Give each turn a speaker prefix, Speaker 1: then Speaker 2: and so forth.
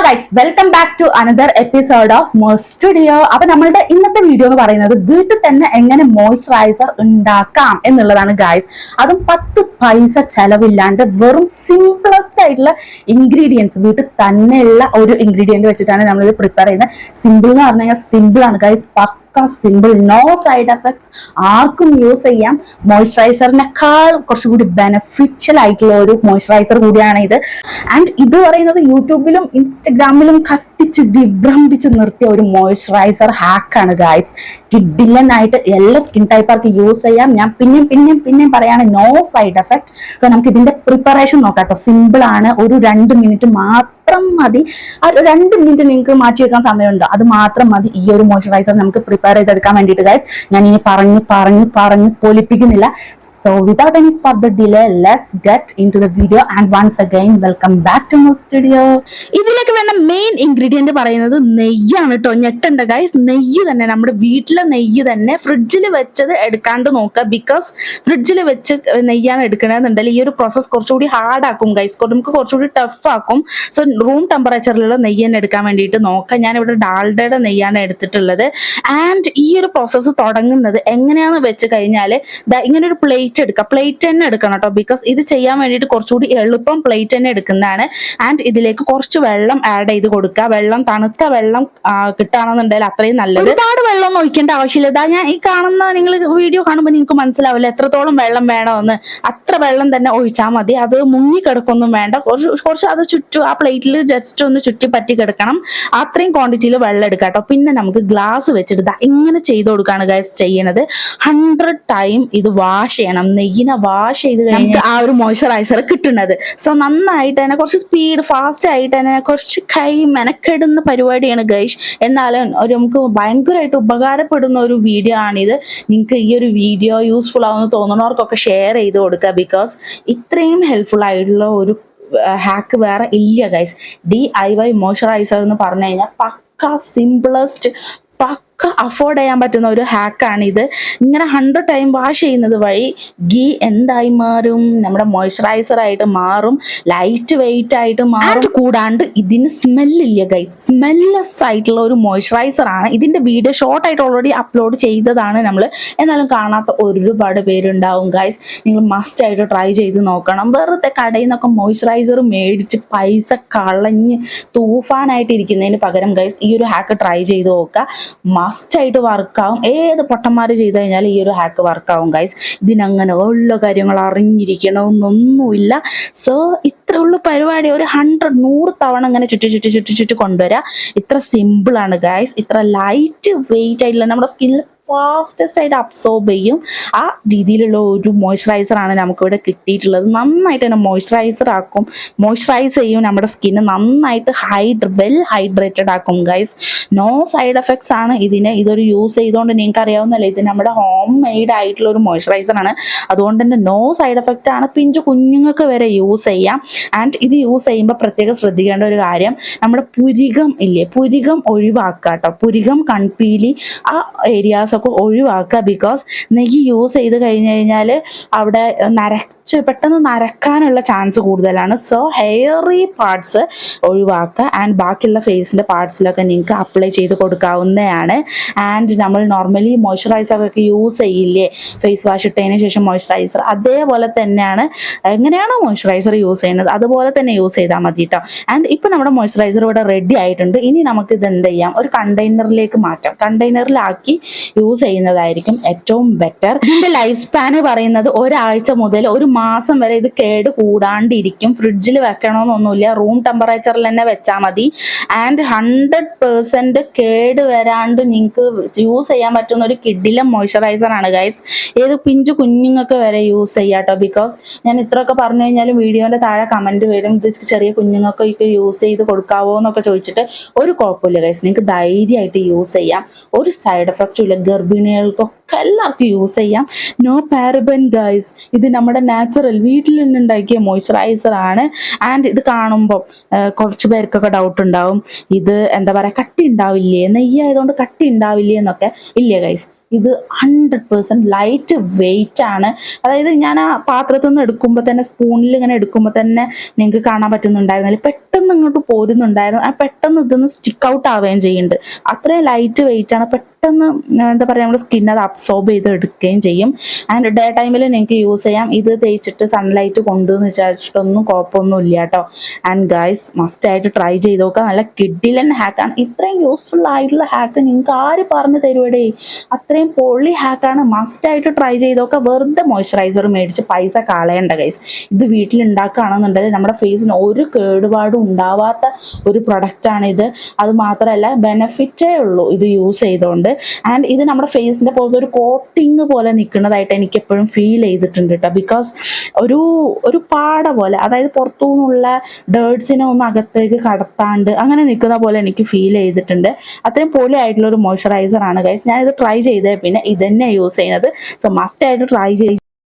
Speaker 1: Guys welcome back to another episode of more studio. അപ്പൊ നമ്മളുടെ ഇന്നത്തെ വീഡിയോ എന്ന് പറയുന്നത് വീട്ടിൽ തന്നെ എങ്ങനെ മോയ്സ്ചറൈസർ ഉണ്ടാക്കാം എന്നുള്ളതാണ് ഗൈസ്. അതും 10 പൈസ ചെലവില്ലാണ്ട് വെറും സിംപിളസ്റ്റ് ആയിട്ടുള്ള ഇൻഗ്രീഡിയൻസ്, വീട്ടിൽ തന്നെയുള്ള ഒരു ഇൻഗ്രീഡിയന്റ് വെച്ചിട്ടാണ് നമ്മളിത് പ്രിപ്പയർ ചെയ്യുന്നത്. സിമ്പിൾ എന്ന് പറഞ്ഞു കഴിഞ്ഞാൽ സിമ്പിൾ ആണ് guys, simple, no side effects, ആർക്കും യൂസ് ചെയ്യാം. മോയ്സ്ചറൈസറിനേക്കാൾ കുറച്ചുകൂടി ബെനഫിഷ്യൽ ആയിട്ടുള്ള ഒരു മോയ്സ്ചറൈസർ കൂടിയാണ് ഇത്. ആൻഡ് ഇത് പറയുന്നത് യൂട്യൂബിലും ഇൻസ്റ്റഗ്രാമിലും കത്തിച്ച് വിഭ്രമിച്ച് നിർത്തിയ ഒരു മോയ്സ്ചറൈസർ ഹാക്കാണ് ഗായ്സ്. കിഡിലനായിട്ട് എല്ലാ സ്കിൻ ടൈപ്പർക്ക് യൂസ് ചെയ്യാം. ഞാൻ പിന്നെയും പറയാണ്, നോ സൈഡ് എഫക്ട്. സോ നമുക്ക് ഇതിന്റെ പ്രിപ്പറേഷൻ നോക്കാം കേട്ടോ. സിമ്പിൾ ആണ്, ഒരു 2 മിനിറ്റ് മാത്രം മതി. ആ 2 മിനിറ്റ് നിങ്ങൾക്ക് മാറ്റി വെക്കാൻ സമയമുണ്ടോ, അത് മാത്രം മതി ഈ ഒരു മോയ്സ്ചറൈസർ നമുക്ക് പ്രിപ്പയർ ചെയ്തെടുക്കാൻ വേണ്ടിയിട്ട് ഗൈസ്. ഞാൻ ഇനി പറഞ്ഞു പൊലിപ്പിക്കുന്നില്ല. So without any further delay let's get into the video. And once again welcome back to my studio. ഇതിലേക്ക് വേണ്ട മെയിൻ ഇൻഗ്രീഡിയന്റ് പറയുന്നത് നെയ്യാണ് കേട്ടോ. ഞെട്ടണ്ട ഗൈസ്, നെയ്യ് തന്നെ, നമ്മുടെ വീട്ടിലെ നെയ്യ് തന്നെ. ഫ്രിഡ്ജിൽ വെച്ചത് എടുക്കാണ്ട് നോക്കുക, ബിക്കോസ് ഫ്രിഡ്ജിൽ വെച്ച് നെയ്യാണ് എടുക്കണമെന്നുണ്ടെങ്കിൽ ഈ ഒരു പ്രോസസ് കുറച്ചുകൂടി ഹാർഡ് ആക്കും ഗൈസ്, നമുക്ക് കുറച്ചുകൂടി ടഫ് ആക്കും. സോ റൂം ടെമ്പറേച്ചറിലുള്ള നെയ്യ് തന്നെ എടുക്കാൻ വേണ്ടിയിട്ട് നോക്കാം. ഞാനിവിടെ ഡാൽഡയുടെ നെയ്യാണ് എടുത്തിട്ടുള്ളത്. ആൻഡ് ഈ ഒരു പ്രോസസ്സ് തുടങ്ങുന്നത് എങ്ങനെയാണെന്ന് വെച്ച് കഴിഞ്ഞാൽ ഇങ്ങനെ ഒരു പ്ലേറ്റ് എടുക്കുക. പ്ലേറ്റ് തന്നെ എടുക്കണം കേട്ടോ, ബിക്കോസ് ഇത് ചെയ്യാൻ വേണ്ടിയിട്ട് കുറച്ചുകൂടി എളുപ്പം പ്ലേറ്റ് തന്നെ എടുക്കുന്നതാണ്. ആൻഡ് ഇതിലേക്ക് കുറച്ച് വെള്ളം ആഡ് ചെയ്ത് കൊടുക്കുക. വെള്ളം, തണുത്ത വെള്ളം കിട്ടുകയാണെന്നുണ്ടെങ്കിൽ അത്രയും നല്ലത്. ഒരുപാട് വെള്ളം ഒന്നും ഒഴിക്കേണ്ട ആവശ്യമില്ല. ഞാൻ ഈ കാണുന്ന, നിങ്ങൾ വീഡിയോ കാണുമ്പോൾ നിങ്ങൾക്ക് മനസ്സിലാവില്ല എത്രത്തോളം വെള്ളം വേണമെന്ന്. അത്ര വെള്ളം തന്നെ ഒഴിച്ചാൽ മതി. അത് മുങ്ങിക്കിടക്കൊന്നും വേണ്ട. കുറച്ച് അത് ചുറ്റും ആ പ്ലേറ്റിൽ ജസ്റ്റ് ഒന്ന് ചുറ്റി പറ്റി കിടക്കണം. അത്രയും ക്വാണ്ടിറ്റിയിൽ വെള്ളം എടുക്കാം കേട്ടോ. പിന്നെ നമുക്ക് ഗ്ലാസ് വെച്ചിട്ട് ഇങ്ങനെ ചെയ്ത് കൊടുക്കാണ് ഗൈസ് ചെയ്യണത്. 100 ടൈം ഇത് വാഷ് ചെയ്യണം. നെയ്യിനെ വാഷ് ചെയ്ത് കഴിഞ്ഞാൽ ആ ഒരു മോയ്സ്ചറൈസർ കിട്ടുന്നത്. സോ നന്നായിട്ട് തന്നെ, കുറച്ച് സ്പീഡ് ഫാസ്റ്റ് ആയിട്ട് തന്നെ, കുറച്ച് കൈ മെനക്കെടുന്ന പരിപാടിയാണ് ഗൈസ്. എന്നാലും നമുക്ക് ഭയങ്കരമായിട്ട് ഉപകാരപ്പെടുന്ന ഒരു വീഡിയോ ആണിത്. നിങ്ങൾക്ക് ഈ ഒരു വീഡിയോ യൂസ്ഫുൾ ആവുമെന്ന് തോന്നുന്നവർക്കൊക്കെ ഷെയർ ചെയ്ത് കൊടുക്കുക, ബിക്കോസ് ഇത്രയും ഹെൽപ്ഫുൾ ആയിട്ടുള്ള ഒരു ഹാക്ക് വേറെ ഇല്ല ഗൈസ്. DIY മോയ്സ്ചറൈസർ എന്ന് പറഞ്ഞു കഴിഞ്ഞാൽ പക്ക സിംപിളസ്റ്റ്, അഫോർഡ് ചെയ്യാൻ പറ്റുന്ന ഒരു ഹാക്കാണ് ഇത്. ഇങ്ങനെ 100 ടൈം വാഷ് ചെയ്യുന്നത് വഴി ഗീ എന്തായി മാറും, നമ്മുടെ മോയ്സ്ചറൈസർ ആയിട്ട് മാറും, ലൈറ്റ് വെയിറ്റ് ആയിട്ട് മാറും. കൂടാണ്ട് ഇതിന് സ്മെല്ലില്ല ഗൈസ്, സ്മെല്ലെസ് ആയിട്ടുള്ള ഒരു മോയ്സ്ചറൈസർ ആണ്. ഇതിന്റെ വീഡിയോ ഷോർട്ട് ആയിട്ട് ഓൾറെഡി അപ്ലോഡ് ചെയ്തതാണ് നമ്മൾ, എന്നാലും കാണാത്ത ഒരുപാട് പേരുണ്ടാവും ഗൈസ്. നിങ്ങൾ മസ്റ്റ് ആയിട്ട് ട്രൈ ചെയ്ത് നോക്കണം. വെറുതെ കടയിൽ നിന്നൊക്കെ മോയ്സ്ചറൈസർ മേടിച്ച് പൈസ കളഞ്ഞ് തൂഫാനായിട്ട് ഇരിക്കുന്നതിന് പകരം ഗൈസ് ഈ ഒരു ഹാക്ക് ട്രൈ ചെയ്ത് നോക്കുക. മസ്റ്റായിട്ട് വർക്കാവും. ഏത് പൊട്ടന്മാർ ചെയ്ത് കഴിഞ്ഞാൽ ഈ ഒരു ഹാക്ക് വർക്കാവും ഗൈസ്. ഇതിനങ്ങനെ ഉള്ള കാര്യങ്ങൾ അറിഞ്ഞിരിക്കണമെന്നൊന്നുമില്ല. സോ ഇത്ര ഉള്ള പരിപാടി. ഒരു 100 തവണ ഇങ്ങനെ ചുറ്റി കൊണ്ടുവരാം. ഇത്ര സിമ്പിളാണ് ഗൈസ്. ഇത്ര ലൈറ്റ് വെയിറ്റ് ആയിട്ടുള്ള, നമ്മുടെ സ്കിന്നിൽ ഫാസ്റ്റസ്റ്റ് ആയിട്ട് അബ്സോർബ് ചെയ്യും. ആ രീതിയിലുള്ള ഒരു മോയ്സ്ചറൈസർ ആണ് നമുക്കിവിടെ കിട്ടിയിട്ടുള്ളത്. നന്നായിട്ട് തന്നെ മോയ്സ്ചറൈസർ ആക്കും, മോയ്സ്ചറൈസ് ചെയ്യും നമ്മുടെ സ്കിന്ന്. നന്നായിട്ട് വെൽ ഹൈഡ്രേറ്റഡ് ആക്കും ഗൈസ്. നോ സൈഡ് എഫക്ട്സ് ആണ് ഇതിന്. ഇതൊരു യൂസ് ചെയ്തുകൊണ്ട് നിങ്ങൾക്ക് അറിയാവുന്നല്ലേ, ഇത് നമ്മുടെ ഹോം മെയ്ഡ് ആയിട്ടുള്ള ഒരു മോയ്സ്ചറൈസർ ആണ്. അതുകൊണ്ട് തന്നെ നോ സൈഡ് എഫക്റ്റ് ആണ്. പിഞ്ചു കുഞ്ഞുങ്ങൾക്ക് വരെ യൂസ് ചെയ്യാം. ആൻഡ് ഇത് യൂസ് ചെയ്യുമ്പോൾ പ്രത്യേകം ശ്രദ്ധിക്കേണ്ട ഒരു കാര്യം, നമ്മുടെ പുരികം ഇല്ലേ, പുരികം ഒഴിവാക്കുക കേട്ടോ. പുരികം, കൺപീലി, ആ ഏരിയാസ് ഒക്കെ ഒഴിവാക്കുക. ബിക്കോസ് നെയ്യ് യൂസ് ചെയ്ത് കഴിഞ്ഞ് കഴിഞ്ഞാൽ അവിടെ പെട്ടെന്ന് നരക്കാനുള്ള ചാൻസ് കൂടുതലാണ്. സോ ഹെയറി പാർട്സ് ഒഴിവാക്കുക. ആൻഡ് ബാക്കിയുള്ള ഫേസിൻ്റെ പാർട്സിലൊക്കെ നിങ്ങൾക്ക് അപ്ലൈ ചെയ്ത് കൊടുക്കാവുന്നതാണ്. ആൻഡ് നമ്മൾ നോർമലി മോയ്സ്ചറൈസറൊക്കെ യൂസ് ചെയ്യില്ലേ, ഫേസ് വാഷ് ഇട്ടതിന് ശേഷം മോയ്സ്ചറൈസർ, അതേപോലെ തന്നെയാണ്. എങ്ങനെയാണോ മോയ്സ്ചറൈസർ യൂസ് ചെയ്യുന്നത് അതുപോലെ തന്നെ യൂസ് ചെയ്താൽ മതി കേട്ടോ. ആൻഡ് ഇപ്പം നമ്മുടെ മോയ്സ്ചറൈസർ ഇവിടെ റെഡി ആയിട്ടുണ്ട്. ഇനി നമുക്ക് ഇത് എന്ത് ചെയ്യാം, ഒരു കണ്ടെയ്നറിലേക്ക് മാറ്റാം. കണ്ടെയ്നറിലാക്കി യൂസ് ചെയ്യുന്നതായിരിക്കും ഏറ്റവും ബെറ്റർ. ഇതിന്റെ ലൈഫ് സ്പാന് പറയുന്നത് ഒരാഴ്ച മുതൽ 1 മാസം വരെ ഇത് കേട് കൂടാണ്ടിരിക്കും. ഫ്രിഡ്ജിൽ വെക്കണമെന്നൊന്നുമില്ല, റൂം ടെമ്പറേച്ചറിൽ തന്നെ വെച്ചാൽ മതി. ആൻഡ് 100% കേട് വരാണ്ട് നിങ്ങൾക്ക് യൂസ് ചെയ്യാൻ പറ്റുന്ന ഒരു കിഡിലൻ മോയ്സ്ചറൈസർ ആണ് ഗൈസ്. ഏത് പിഞ്ചു കുഞ്ഞുങ്ങൾക്ക് വരെ യൂസ് ചെയ്യാം കേട്ടോ. ബിക്കോസ് ഞാൻ ഇത്രയൊക്കെ പറഞ്ഞു കഴിഞ്ഞാലും വീഡിയോന്റെ താഴെ കമന്റ് വരും, ഇത് ചെറിയ കുഞ്ഞുങ്ങൾക്ക് യൂസ് ചെയ്ത് കൊടുക്കാവോ എന്നൊക്കെ ചോദിച്ചിട്ട്. ഒരു കുഴപ്പമില്ല ഗൈസ്, നിങ്ങൾക്ക് ധൈര്യമായിട്ട് യൂസ് ചെയ്യാം. ഒരു സൈഡ് എഫക്റ്റും ഇല്ല. ഗർഭിണികൾക്കൊക്കെ എല്ലാവർക്കും യൂസ് ചെയ്യാം. No paraben guys. ഇത് നമ്മുടെ നാച്ചുറൽ വീട്ടിൽ നിന്നുണ്ടാക്കിയ മോയ്സ്ചറൈസർ ആണ്. ആൻഡ് ഇത് കാണുമ്പോൾ കുറച്ച് പേർക്കൊക്കെ ഡൗട്ട് ഉണ്ടാവും, ഇത് എന്താ പറയുക, കട്ടി ഉണ്ടാവില്ലേ, നെയ്യ് ആയതുകൊണ്ട് കട്ടി ഉണ്ടാവില്ലേ എന്നൊക്കെ. ഇല്ല ഗൈസ്, ഇത് 100% ലൈറ്റ് വെയിറ്റ് ആണ്. അതായത് ഞാൻ ആ പാത്രത്തിൽ നിന്ന് എടുക്കുമ്പോൾ തന്നെ സ്പൂണിൽ ഇങ്ങനെ എടുക്കുമ്പോൾ തന്നെ നിങ്ങൾക്ക് കാണാൻ പറ്റുന്നുണ്ടായിരുന്നില്ല, പെട്ടെന്ന് ഇങ്ങോട്ട് പോരുന്നുണ്ടായിരുന്നു. ആ പെട്ടെന്ന് ഇതൊന്ന് സ്റ്റിക്ക് ഔട്ട് ആവുകയും ചെയ്യുന്നുണ്ട്. അത്രയും ലൈറ്റ് വെയിറ്റ് ആണ്. പെട്ടെന്ന് എന്താ പറയുക, നമ്മുടെ സ്കിൻ അത് അബ്സോർബ് ചെയ്ത് എടുക്കുകയും ചെയ്യും. ആൻഡ് ഡേ ടൈമിൽ നിങ്ങൾക്ക് യൂസ് ചെയ്യാം. ഇത് തേച്ചിട്ട് സൺലൈറ്റ് കൊണ്ടുവന്ന് വിചാരിച്ചിട്ടൊന്നും കുഴപ്പമൊന്നും ഇല്ല കേട്ടോ. ആൻഡ് ഗൈസ് മസ്റ്റ് ആയിട്ട് ട്രൈ ചെയ്ത് നോക്കുക. നല്ല കിഡിലൻ ഹാക്കാണ്. ഇത്രയും യൂസ്ഫുൾ ആയിട്ടുള്ള ഹാക്ക് നിങ്ങൾക്ക് ആര് പറഞ്ഞു തരുവടേ? അത്രയും പൊള്ളി ഹാക്കാണ്. മസ്റ്റ് ആയിട്ട് ട്രൈ ചെയ്ത് നോക്കുക. വെറുതെ മോയ്സ്ചറൈസർ മേടിച്ച് പൈസ കളയണ്ട ഗൈസ്. ഇത് വീട്ടിൽ ഉണ്ടാക്കുകയാണെന്നുണ്ടെങ്കിൽ നമ്മുടെ ഫേസിന് ഒരു കേടുപാടും ഉണ്ടാവാത്ത ഒരു പ്രൊഡക്റ്റാണ് ഇത്. അത് മാത്രമല്ല ബെനഫിറ്റേ ഉള്ളൂ ഇത് യൂസ് ചെയ്തുകൊണ്ട്. ആൻഡ് ഇത് നമ്മുടെ ഫേസിൻ്റെ പുറത്ത് ഒരു കോട്ടിങ് പോലെ നിൽക്കുന്നതായിട്ട് എനിക്ക് എപ്പോഴും ഫീൽ ചെയ്തിട്ടുണ്ട് കേട്ടോ. ബിക്കോസ് ഒരു ഒരു പാട പോലെ, അതായത് പുറത്തു നിന്നുള്ള ഡേർട്സിനെ ഒന്നും അകത്തേക്ക് കടത്താണ്ട് അങ്ങനെ നിൽക്കുന്ന പോലെ എനിക്ക് ഫീൽ ചെയ്തിട്ടുണ്ട്. അത്രയും പൊളിയായിട്ടുള്ള ഒരു മോയ്സ്ചറൈസർ ആണ് ഗൈസ്. ഞാനിത് ട്രൈ ചെയ്തേ പിന്നെ ഇതന്നെ യൂസ് ചെയ്യുന്നത്. സോ മസ്റ്റ് ആയിട്ട് ട്രൈ ചെയ്ത്